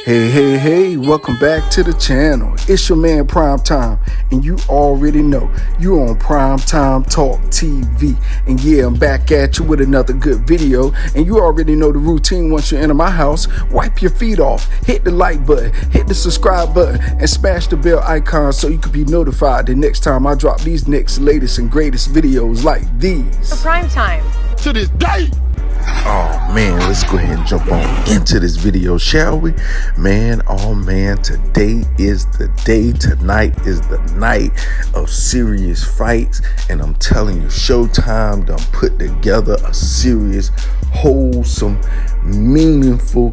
Hey, welcome back to the channel. It's your man Prime Time, and you already know you on PrimeTime Talk TV. And yeah, I'm back at you with another good video, and you already know the routine. Once you enter my house, wipe your feet off, hit the like button, hit the subscribe button, and smash the bell icon so you can be notified the next time I drop these next latest and greatest videos like these. For Prime Time. To this day. Oh man, let's go ahead and jump on into this video, shall we? Man, today is the day. Tonight is the night of serious fights, and I'm telling you, Showtime done put together a serious, wholesome, meaningful,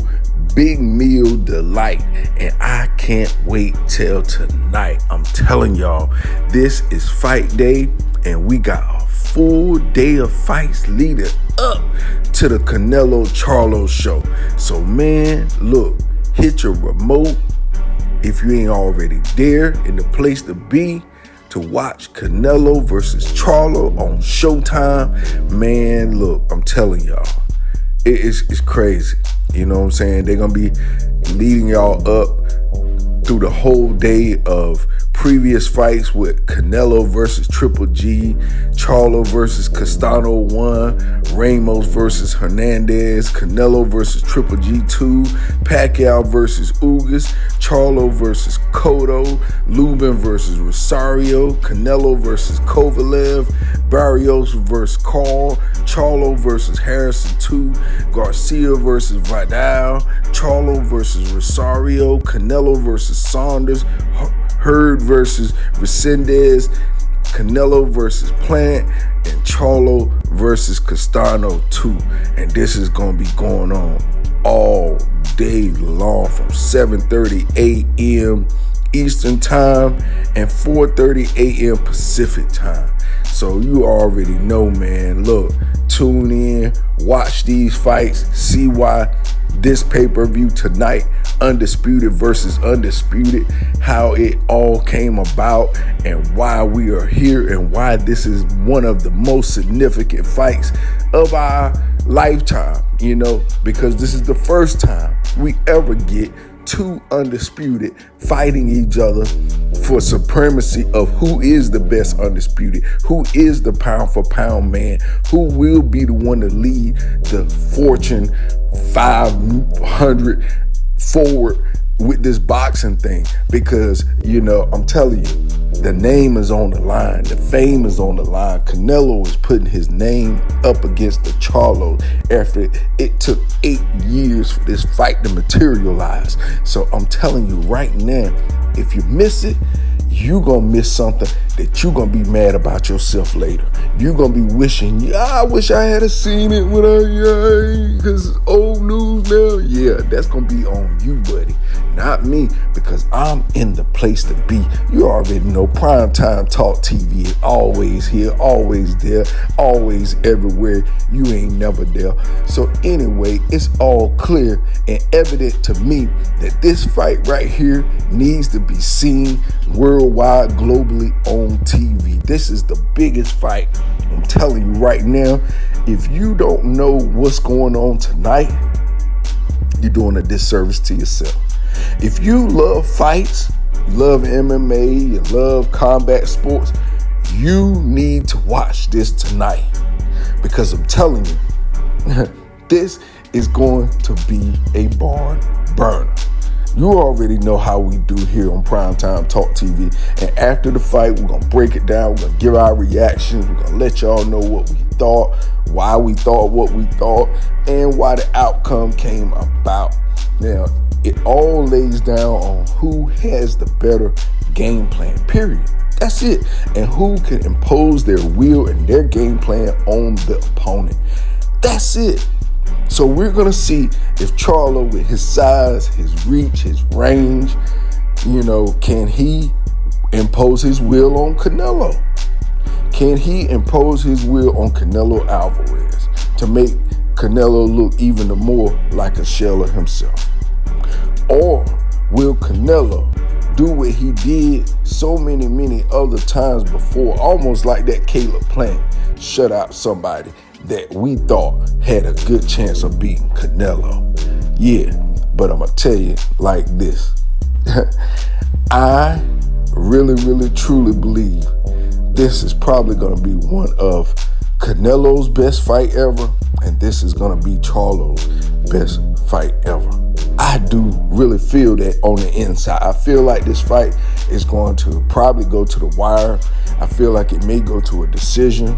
big meal delight, and I can't wait till tonight. I'm telling y'all, this is fight day, and we got a full day of fights leading up to the Canelo Charlo show. So man, look, hit your remote if you ain't already there in the place to be to watch Canelo versus Charlo on Showtime. Man, look, I'm telling y'all, it's crazy. You know what I'm saying? They're gonna be leading y'all up through the whole day of previous fights with Canelo versus Triple G, Charlo versus Castano 1, Ramos versus Hernandez, Canelo versus Triple G 2, Pacquiao versus Ugas, Charlo versus Cotto, Lubin versus Rosario, Canelo versus Kovalev, Barrios versus Carl, Charlo versus Harrison 2, Garcia versus Vidal, Charlo versus Rosario, Canelo versus Saunders, Hurd versus Resendez, Canelo versus Plant, and Charlo versus Castano 2. And this is going to be going on all day long from 7:30 a.m. Eastern Time and 4:30 a.m. Pacific Time. So you already know, man. Look, tune in, watch these fights, see why this pay-per-view tonight, Undisputed versus Undisputed, how it all came about and why we are here and why this is one of the most significant fights of our lifetime, you know, because this is the first time we ever get two undisputed fighting each other for supremacy of who is the best undisputed, who is the pound for pound man, who will be the one to lead the Fortune 500 forward with this boxing thing. Because, you know, I'm telling you, the name is on the line, the fame is on the line. Canelo is putting his name up against the Charlo after it took 8 years for this fight to materialize. So I'm telling you right now, if you miss it, you gonna miss something that you gonna be mad about yourself later. You gonna be wishing, yeah, I wish I had seen it when because old news now. Yeah, that's gonna be on you, buddy, not me, because I'm in the place to be. You already know PrimeTime Talk TV is always here, always there, always everywhere. You ain't never there. So anyway, it's all clear and evident to me that this fight right here needs to be seen worldwide, globally on TV. This is the biggest fight. I'm telling you right now, if you don't know what's going on tonight, you're doing a disservice to yourself. If you love fights, you love MMA, you love combat sports, you need to watch this tonight, because I'm telling you, this is going to be a barn burner. You already know how we do here on PrimeTime Talk TV. And after the fight, we're going to break it down. We're going to give our reactions. We're going to let y'all know what we thought, why we thought what we thought, and why the outcome came about. Now, it all lays down on who has the better game plan, period. That's it. And who can impose their will and their game plan on the opponent. That's it. So we're going to see if Charlo, with his size, his reach, his range, you know, can he impose his will on Canelo? Can he impose his will on Canelo Alvarez to make Canelo look even more like a shell of himself? Or will Canelo do what he did so many other times before, almost like that Caleb Plant, shut out somebody that we thought had a good chance of beating Canelo. Yeah, but I'm going to tell you like this. I really, truly believe this is probably going to be one of Canelo's best fight ever, and this is going to be Charlo's best fight ever. I do really feel that on the inside. I feel like this fight is going to probably go to the wire. I feel like it may go to a decision.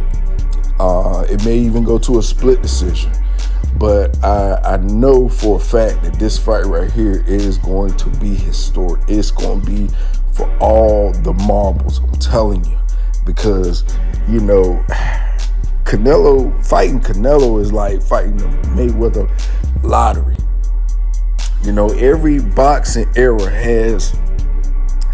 It may even go to a split decision. But I know for a fact that this fight right here is going to be historic. It's going to be for all the marbles, I'm telling you. Because, fighting Canelo is like fighting the Mayweather lottery. Every boxing era has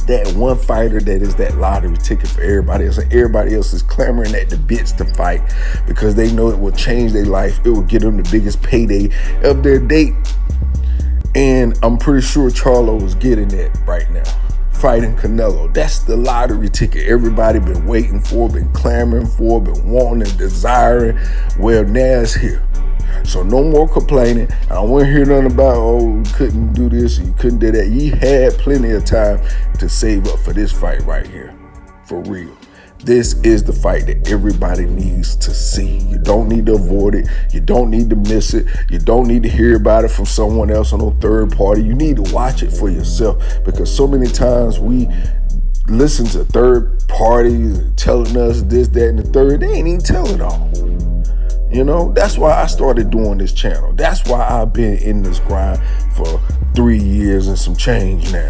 that one fighter that is that lottery ticket for everybody else. And everybody else is clamoring at the bits to fight because they know it will change their life. It will get them the biggest payday of their date. And I'm pretty sure Charlo is getting that right now. Fighting Canelo. That's the lottery ticket everybody been waiting for, been clamoring for, been wanting and desiring. Well, now it's here. So no more complaining. I don't want to hear nothing about, you couldn't do this, you couldn't do that. You had plenty of time to save up for this fight right here. For real. This is the fight that everybody needs to see. You don't need to avoid it. You don't need to miss it. You don't need to hear about it from someone else on a third party. You need to watch it for yourself, because so many times we listen to third parties telling us this, that, and the third. They ain't even telling all. That's why I started doing this channel. That's why I've been in this grind for 3 years and some change now.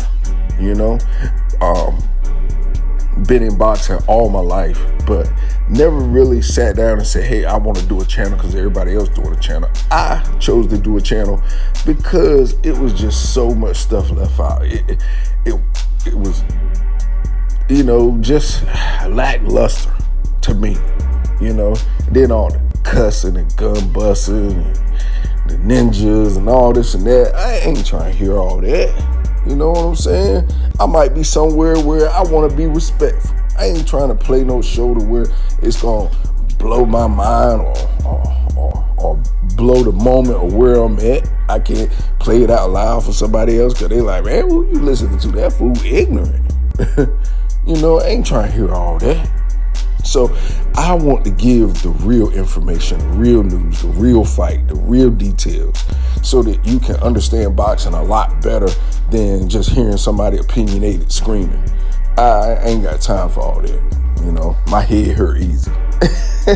Been in boxing all my life, but never really sat down and said, hey, I want to do a channel because everybody else doing a channel. I chose to do a channel because it was just so much stuff left out. It was, just lackluster to me, Then all the cussing and gun busting and the ninjas and all this and that. I ain't trying to hear all that. You know what I'm saying? I might be somewhere where I want to be respectful. I ain't trying to play no show to where it's going to blow my mind or blow the moment or where I'm at. I can't play it out loud for somebody else because they like, man, who you listening to? That fool ignorant. I ain't trying to hear all that. So I want to give the real information, the real news, the real fight, the real details, so that you can understand boxing a lot better than just hearing somebody opinionated screaming. I ain't got time for all that. My head hurt easy. I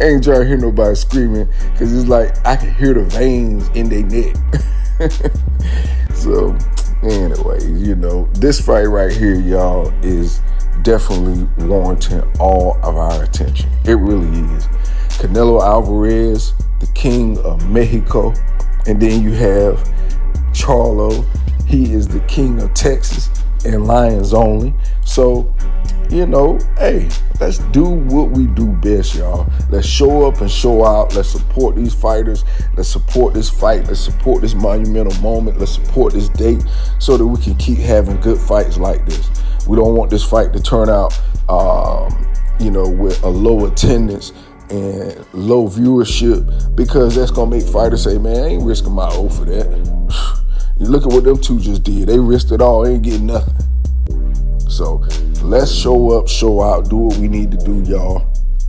ain't trying to hear nobody screaming because it's like I can hear the veins in their neck. So anyways, this fight right here, y'all, is definitely warranting all of our attention. It really is. Canelo Alvarez, the king of Mexico, and then you have Charlo. He is the king of Texas and Lions only. So, hey, let's do what we do best, y'all. Let's show up and show out. Let's support these fighters. Let's support this fight. Let's support this monumental moment. Let's support this date so that we can keep having good fights like this. We don't want this fight to turn out, with a low attendance and low viewership, because that's going to make fighters say, man, I ain't risking my O for that. You look at what them two just did. They risked it all. They ain't getting nothing. So let's show up, show out, do what we need to do, y'all.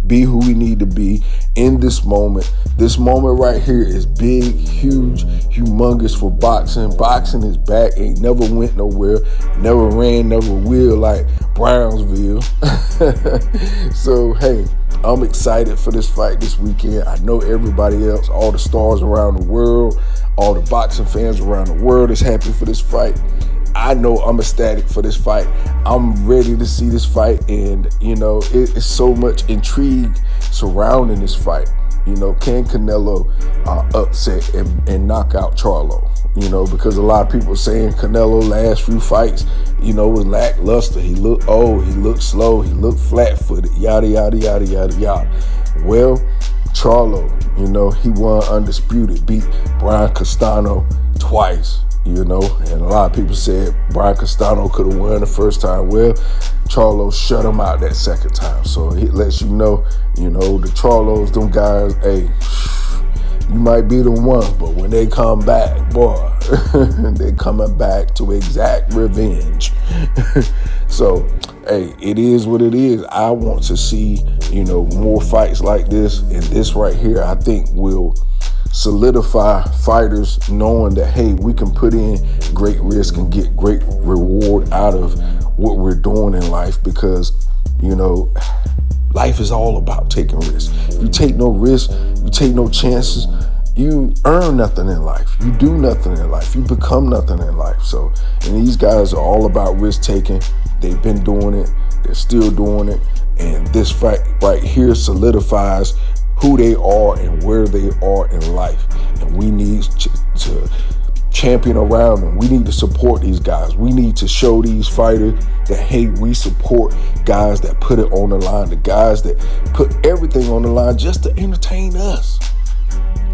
Be who we need to be in this moment. This moment right here is big, huge, humongous for boxing. Boxing is back. Ain't never went nowhere. Never ran, never will like Brownsville. So, hey, I'm excited for this fight this weekend. I know everybody else, all the stars around the world, all the boxing fans around the world is happy for this fight. I know I'm ecstatic for this fight. I'm ready to see this fight, and it's so much intrigue surrounding this fight. Can Canelo upset and knock out Charlo? Because a lot of people are saying Canelo last few fights, was lackluster. He looked old, he looked slow, he looked flat-footed, yada, yada, yada, yada, yada. Well, Charlo, he won Undisputed, beat Brian Castano twice. you know, and a lot of people said Brian Castano could have won the first time. Well, Charlo shut him out that second time. So it lets you know, the Charlos, them guys, hey, you might be the one, but when they come back, boy, they coming back to exact revenge. So, hey, it is what it is. I want to see, more fights like this. And this right here, I think will solidify fighters knowing that, hey, we can put in great risk and get great reward out of what we're doing in life, because, life is all about taking risks. You take no risks, you take no chances, you earn nothing in life. You do nothing in life. You become nothing in life. So, and these guys are all about risk taking. They've been doing it. They're still doing it. And this fight right here solidifies who they are and where they are in life. And we need to champion around them. We need to support these guys. We need to show these fighters that, hey, we support guys that put it on the line, the guys that put everything on the line just to entertain us.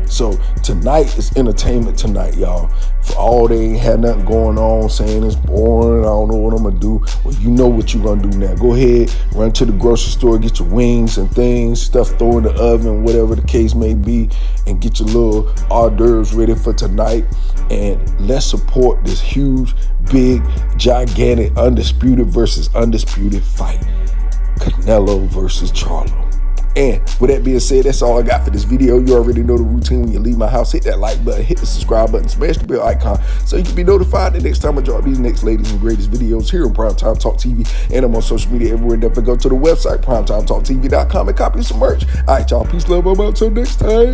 So tonight is entertainment tonight, y'all. For all they ain't had nothing going on, saying it's boring, I don't know what I'm gonna do. Well, you know what you're gonna do now. Go ahead, run to the grocery store, get your wings and things, stuff, throw in the oven, whatever the case may be, and get your little hors d'oeuvres ready for tonight. And let's support this huge, big, gigantic, undisputed versus undisputed fight. Canelo versus Charlo. And with that being said, that's all I got for this video. You already know the routine. When you leave my house, hit that like button, hit the subscribe button, smash the bell icon so you can be notified the next time I drop these next latest and greatest videos here on Primetime Talk TV. And I'm on social media everywhere. Definitely go to the website, PrimeTimeTalkTV.com, and copy some merch. All right, y'all. Peace, love. I'm out till next time.